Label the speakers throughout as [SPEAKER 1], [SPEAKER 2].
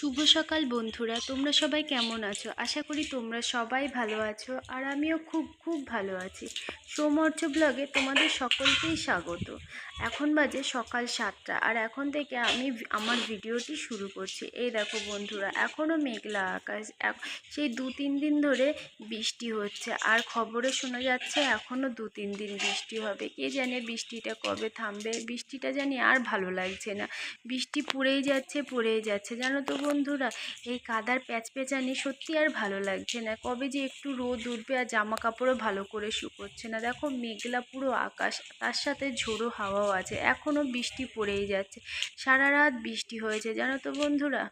[SPEAKER 1] শুভ সকাল বন্ধুরা, তোমরা সবাই কেমন আছো? আশা করি তোমরা সবাই ভালো আছো, আর আমিও খুব খুব ভালো আছি। সৌমর্য ব্লগে তোমাদের সকলকেই স্বাগত। এখন বাজে সকাল 7টা, আর এখন থেকে আমি আমার ভিডিওটি শুরু করছি। এই দেখো বন্ধুরা, এখনও মেঘলা আকাশ। সেই 2-3 দিন ধরে বৃষ্টি হচ্ছে, আর খবরে শোনা যাচ্ছে এখনও 2-3 দিন বৃষ্টি হবে। কে জানে বৃষ্টিটা কবে থামবে। বৃষ্টিটা জানি আর ভালো লাগছে না। বৃষ্টি পড়েই যাচ্ছে জানো তো বন্ধুরা। এই কাদার প্যাচপ্যাচানি সত্যি আর ভালো লাগছে না। কবে যে একটু রোদ উঠবে, আর জামা কাপড়ও ভালো করে শুকোচ্ছে না। দেখো মেঘলা পুরো আকাশ, তার সাথে ঝোড়ো হাওয়াও আছে। এখনও বৃষ্টি পড়েই যাচ্ছে, সারা রাত বৃষ্টি হয়েছে জানো তো বন্ধুরা।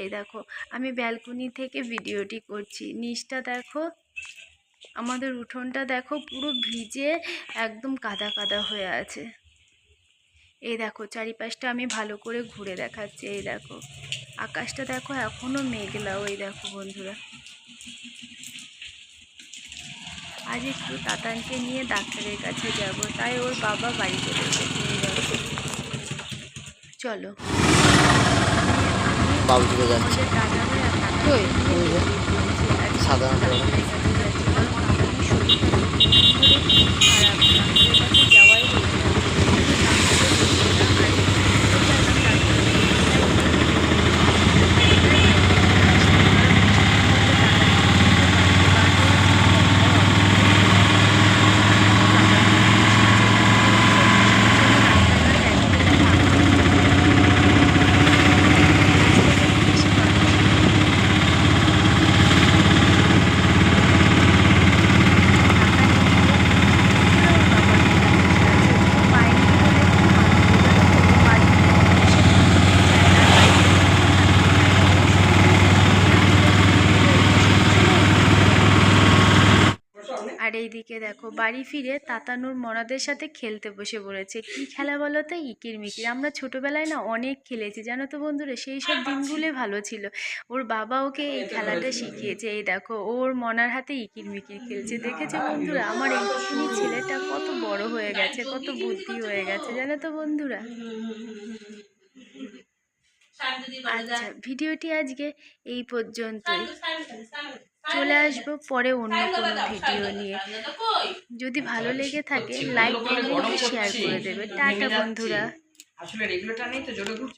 [SPEAKER 1] এই দেখো, আমি ব্যালকনি থেকে ভিডিওটি করছি। নিচটা দেখো, আমাদের উঠোনটা দেখো পুরো ভিজে একদম কাদা কাদা হয়ে আছে। এই দেখো চারিপাশটা আমি ভালো করে ঘুরে দেখাচ্ছি। এই দেখো আকাশটা দেখো এখনো মেঘলা। ওই দেখো বন্ধুরা, আজ একটু তাতানকে নিয়ে ডাক্তারের কাছে যাব, তাই ওর বাবা বাড়িতে এসেছে। এই দেখো, চলো
[SPEAKER 2] বাবু যাচ্ছে
[SPEAKER 1] দাদা ভাই
[SPEAKER 2] সাধারণত
[SPEAKER 1] ডাক্তারের কাছে যাচ্ছি, কারণ তাতানের শরীরটা 2-3 দিন ধরে খুব খারাপ। ডাক্তারের কাছে যাওয়াই হচ্ছে না। আর এইদিকে দেখো বাড়ি ফিরে তাতানুর মনাদের সাথে খেলতে বসে পড়েছে। কি খেলা বলো তো? ইকির মিকির। আমরা ছোটবেলায় না অনেক খেলেছি জানো তো বন্ধুরা। সেই সব দিনগুলোই ভালো ছিল। ওর বাবা ওকে এই খেলাটা শিখিয়েছে। এই দেখো ওর মনার হাতে ইকির মিকির খেলছে। দেখেছো বন্ধুরা, আমার এইটুকুনি ছেলেটা কত বড় হয়ে গেছে, কত বুদ্ধি হয়ে গেছে জানো তো বন্ধুরা। আচ্ছা, ভিডিওটি আজকে এই পর্যন্তই। চলে আসবো পরে অন্য কোনো ভিডিও নিয়ে। যদি ভালো লেগে থাকে লাইক, কমেন্ট, শেয়ার করে দেবে। টাটা বন্ধুরা।
[SPEAKER 3] আসলে রেগুলেটর নেই তো, জোরে ঘুরছে।